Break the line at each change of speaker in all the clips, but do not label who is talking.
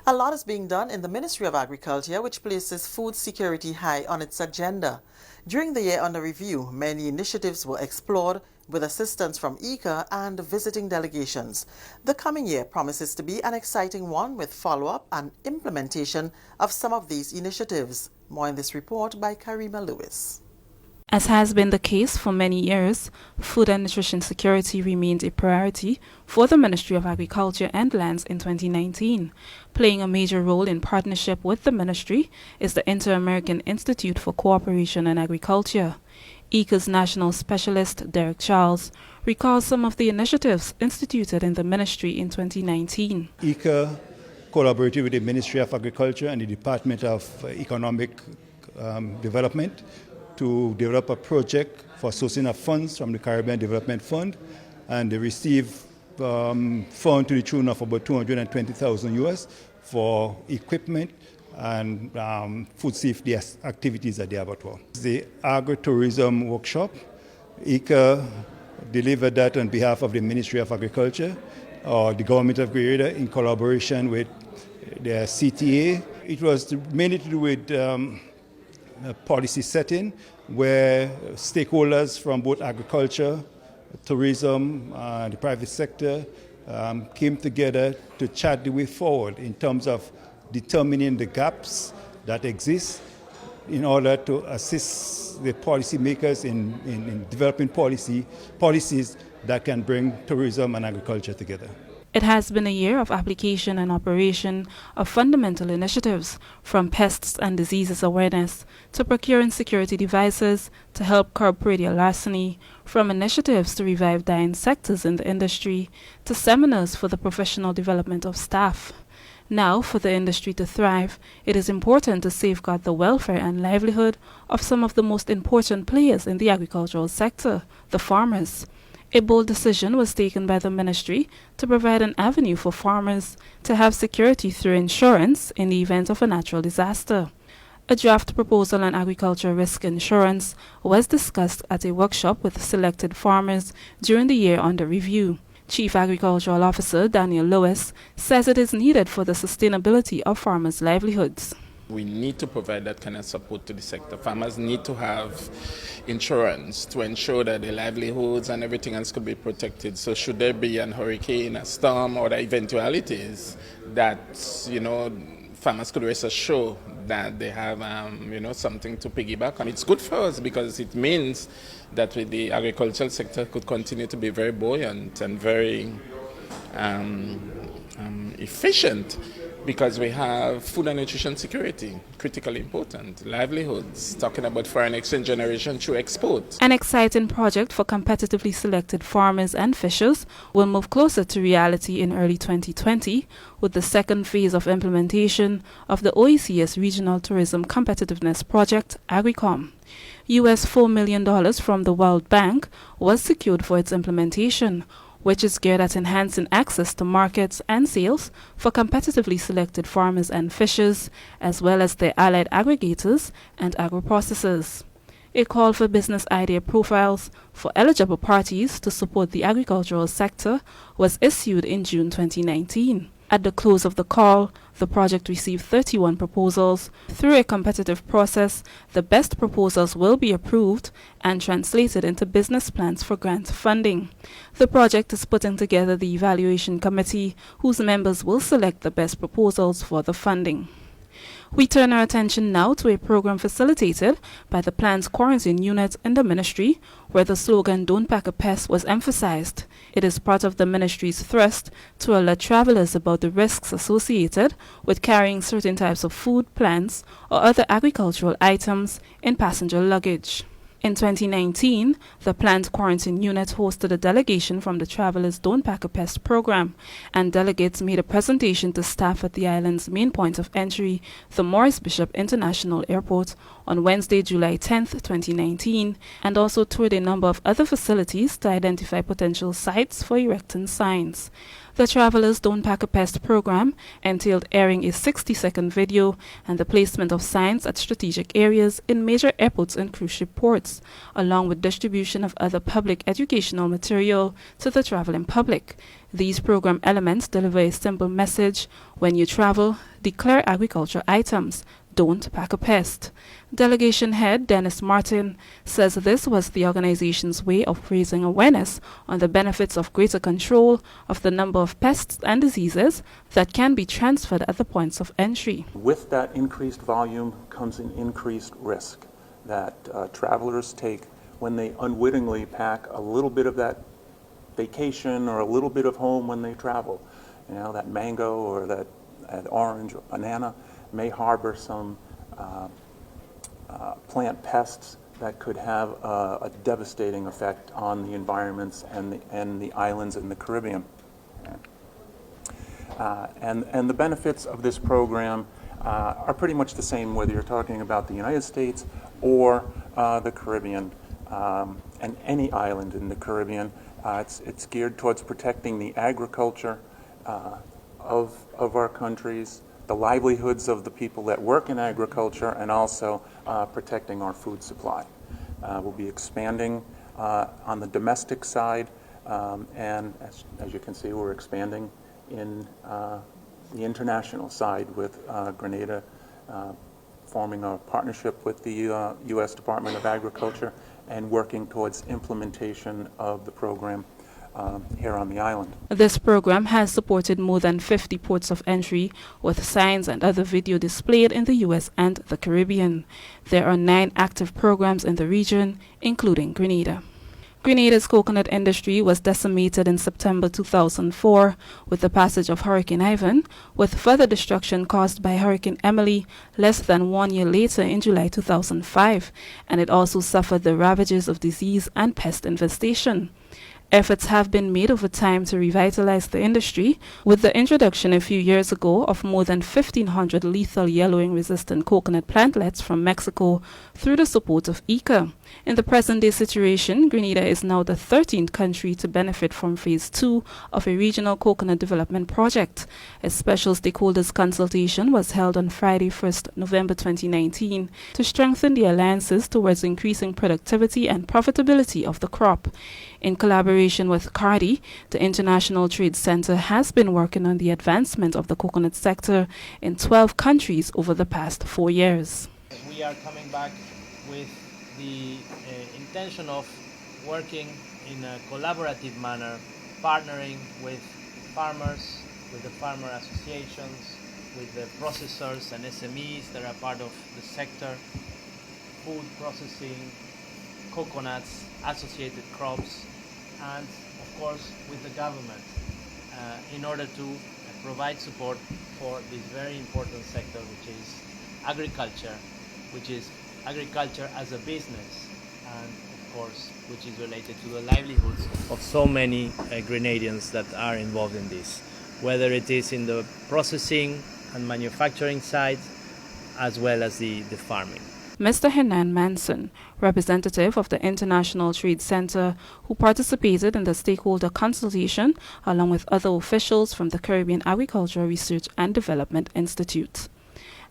A lot is being done in the Ministry of Agriculture, which places food security high on its agenda. During the year under review, many initiatives were explored with assistance from ICA and visiting delegations. The coming year promises to be an exciting one with follow-up and implementation of some of these initiatives. More in this report by Karima Lewis.
As has been the case for many years, food and nutrition security remained a priority for the Ministry of Agriculture and Lands in 2019. Playing a major role in partnership with the ministry is the Inter-American Institute for Cooperation and Agriculture. ICA's national specialist, Derek Charles, recalls some of the initiatives instituted in the ministry in 2019.
ICA collaborated with the Ministry of Agriculture and the Department of Economic Development to develop a project for sourcing of funds from the Caribbean Development Fund, and they received funds to the tune of about $220,000 US for equipment and food safety activities at the abattoir. The agritourism workshop, ICA delivered that on behalf of the Ministry of Agriculture, the Government of Grenada in collaboration with the CTA. It was mainly to do with policy setting where stakeholders from both agriculture, tourism, the private sector came together to chart the way forward in terms of determining the gaps that exist in order to assist the policymakers in developing policies that can bring tourism and agriculture together.
It has been a year of application and operation of fundamental initiatives, from pests and diseases awareness to procuring security devices to help curb predial larceny, from initiatives to revive dying sectors in the industry to seminars for the professional development of staff. Now, for the industry to thrive, it is important to safeguard the welfare and livelihood of some of the most important players in the agricultural sector, the farmers. A bold decision was taken by the ministry to provide an avenue for farmers to have security through insurance in the event of a natural disaster. A draft proposal on agriculture risk insurance was discussed at a workshop with selected farmers during the year under review. Chief Agricultural Officer Daniel Lewis says it is needed for the sustainability of farmers' livelihoods.
We need to provide that kind of support to the sector. Farmers need to have insurance to ensure that their livelihoods and everything else could be protected. So should there be an hurricane, a storm, or the eventualities that, farmers could rest assured that they have, something to piggyback on. It's good for us because it means that the agricultural sector could continue to be very buoyant and very efficient, because we have food and nutrition security, critically important, livelihoods, talking about foreign exchange generation through export.
An exciting project for competitively selected farmers and fishers will move closer to reality in early 2020 with the second phase of implementation of the OECS Regional Tourism Competitiveness Project, AgriCom. US $4 million from the World Bank was secured for its implementation, which is geared at enhancing access to markets and sales for competitively selected farmers and fishers, as well as their allied aggregators and agro-processors. A call for business idea profiles for eligible parties to support the agricultural sector was issued in June 2019. At the close of the call, the project received 31 proposals. Through a competitive process, the best proposals will be approved and translated into business plans for grant funding. The project is putting together the evaluation committee, whose members will select the best proposals for the funding. We turn our attention now to a program facilitated by the Plants Quarantine Unit in the ministry, where the slogan "Don't Pack a Pest" was emphasized. It is part of the ministry's thrust to alert travelers about the risks associated with carrying certain types of food, plants, or other agricultural items in passenger luggage. In 2019, the Plant Quarantine Unit hosted a delegation from the Travelers Don't Pack a Pest program, and delegates made a presentation to staff at the island's main point of entry, the Maurice Bishop International Airport, on Wednesday, July 10, 2019, and also toured a number of other facilities to identify potential sites for erecting signs. The Travelers Don't Pack a Pest program entailed airing a 60-second video and the placement of signs at strategic areas in major airports and cruise ship ports, along with distribution of other public educational material to the traveling public. These program elements deliver a simple message: when you travel, declare agriculture items, don't pack a pest. Delegation head Dennis Martin says this was the organization's way of raising awareness on the benefits of greater control of the number of pests and diseases that can be transferred at the points of entry.
With that increased volume comes an increased risk that travelers take when they unwittingly pack a little bit of that vacation or a little bit of home when they travel. You know, that mango or that orange or banana may harbor some plant pests that could have a devastating effect on the environments and the islands in the Caribbean. And the benefits of this program are pretty much the same whether you're talking about the United States or the Caribbean and any island in the Caribbean. It's geared towards protecting the agriculture of our countries, the livelihoods of the people that work in agriculture, and also protecting our food supply. We'll be expanding on the domestic side, and as you can see, we're expanding in the international side with Grenada forming a partnership with the U.S. Department of Agriculture and working towards implementation of the program here on the island.
This program has supported more than 50 ports of entry with signs and other video displayed in the U.S. and the Caribbean. There are 9 active programs in the region, including Grenada. Grenada's coconut industry was decimated in September 2004 with the passage of Hurricane Ivan, with further destruction caused by Hurricane Emily less than 1 year later in July 2005, and it also suffered the ravages of disease and pest infestation. Efforts have been made over time to revitalize the industry, with the introduction a few years ago of more than 1,500 lethal yellowing-resistant coconut plantlets from Mexico through the support of ICA. In the present-day situation, Grenada is now the 13th country to benefit from Phase 2 of a regional coconut development project. A special stakeholders consultation was held on Friday, 1st November 2019, to strengthen the alliances towards increasing productivity and profitability of the crop. In collaboration with CARDI, the International Trade Center has been working on the advancement of the coconut sector in 12 countries over the past 4 years.
We are coming back with the intention of working in a collaborative manner, partnering with farmers, with the farmer associations, with the processors and SMEs that are part of the sector, food processing, coconuts, associated crops, and of course with the government in order to provide support for this very important sector, which is agriculture, which is agriculture as a business, and of course which is related to the livelihoods of so many Grenadians that are involved in this, whether it is in the processing and manufacturing side as well as the farming.
Mr. Henan Manson, representative of the International Trade Center, who participated in the stakeholder consultation along with other officials from the Caribbean Agricultural Research and Development Institute.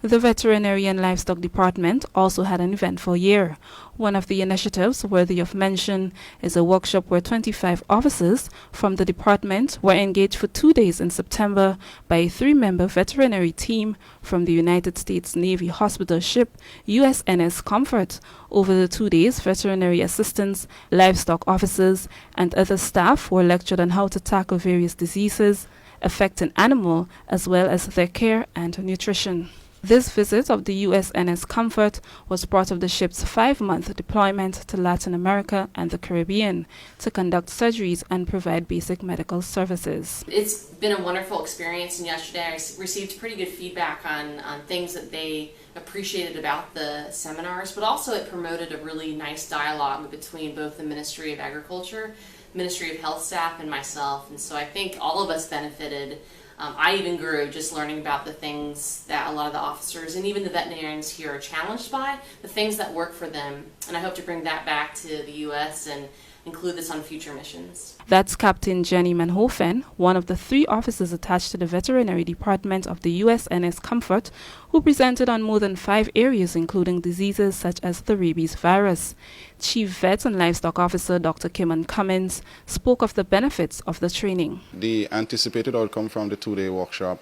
The Veterinary and Livestock Department also had an eventful year. One of the initiatives worthy of mention is a workshop where 25 officers from the department were engaged for 2 days in September by a 3-member veterinary team from the United States Navy hospital ship USNS Comfort. Over the 2 days, veterinary assistants, livestock officers, and other staff were lectured on how to tackle various diseases affecting animal as well as their care and nutrition. This visit of the USNS Comfort was part of the ship's 5-month deployment to Latin America and the Caribbean to conduct surgeries and provide basic medical services.
It's been a wonderful experience, and yesterday I received pretty good feedback on things that they appreciated about the seminars, but also it promoted a really nice dialogue between both the Ministry of Agriculture, Ministry of Health staff, and myself, and so I think all of us benefited. I even grew just learning about the things that a lot of the officers and even the veterinarians here are challenged by, the things that work for them. And I hope to bring that back to the U.S. and include this on future missions.
That's Captain Jenny Manhofen, one of the 3 officers attached to the Veterinary Department of the USNS Comfort, who presented on more than 5 areas, including diseases such as the rabies virus. Chief Vet and Livestock Officer Dr. Kimon Cummins spoke of the benefits of the training.
The anticipated outcome from the 2-day workshop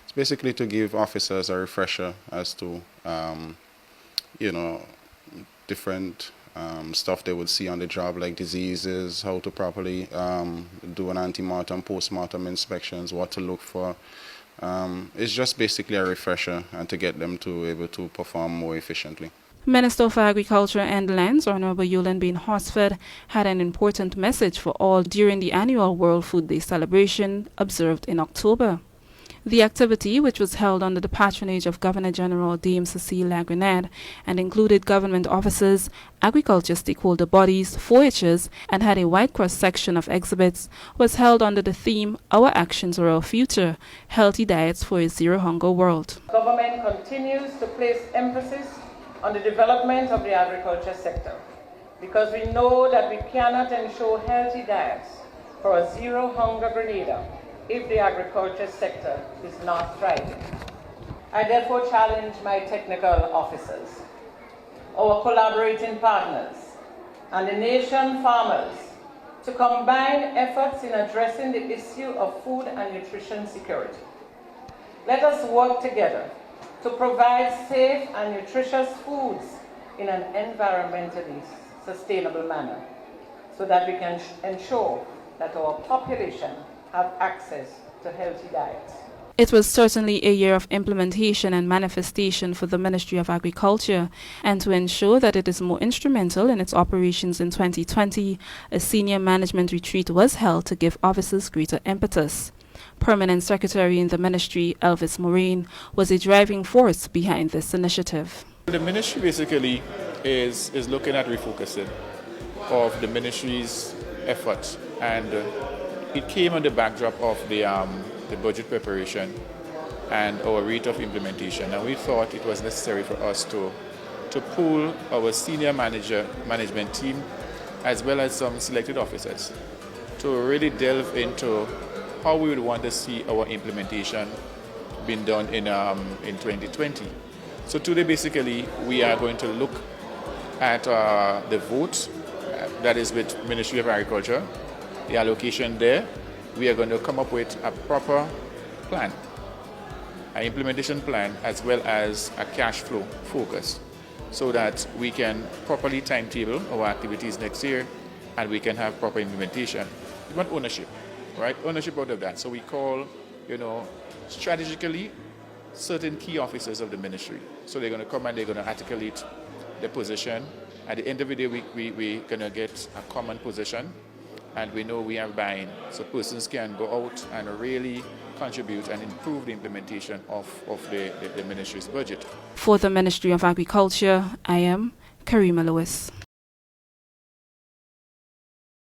is basically to give officers a refresher as to, different stuff they would see on the job, like diseases, how to properly do an antemortem, postmortem inspections, what to look for. It's just basically a refresher and to get them to able to perform more efficiently.
Minister for Agriculture and Lands, Honorable Yolande Bain Horsford, had an important message for all during the annual World Food Day celebration observed in October. The activity, which was held under the patronage of Governor General Dame Cecile Lagrenade and included government officers, agriculture stakeholder bodies, 4-Hers, and had a wide cross-section of exhibits, was held under the theme, Our Actions or Our Future, Healthy Diets for a Zero Hunger World.
Government continues to place emphasis on the development of the agriculture sector because we know that we cannot ensure healthy diets for a zero hunger Grenada if the agriculture sector is not thriving. I therefore challenge my technical officers, our collaborating partners, and the nation farmers to combine efforts in addressing the issue of food and nutrition security. Let us work together to provide safe and nutritious foods in an environmentally sustainable manner so that we can ensure that our population have access to healthy diets.
It was certainly a year of implementation and manifestation for the Ministry of Agriculture, and to ensure that it is more instrumental in its operations in 2020, a senior management retreat was held to give officers greater impetus. Permanent Secretary in the Ministry, Elvis Moraine, was a driving force behind this initiative.
The Ministry basically is looking at refocusing of the Ministry's efforts, and it came on the backdrop of the budget preparation and our rate of implementation, and we thought it was necessary for us to pool our senior management team as well as some selected officers to really delve into how we would want to see our implementation being done in 2020. So today basically we are going to look at the votes that is with Ministry of Agriculture, the allocation there. We are going to come up with a proper plan, an implementation plan, as well as a cash flow focus, so that we can properly timetable our activities next year and we can have proper implementation. We want ownership, right? Ownership out of that. So we call, strategically certain key officers of the ministry. So they're going to come and they're going to articulate the position. At the end of the day, we're going to get a common position, and we know we have buy-in, so persons can go out and really contribute and improve the implementation of the ministry's budget.
For the Ministry of Agriculture, I am Karima Lewis.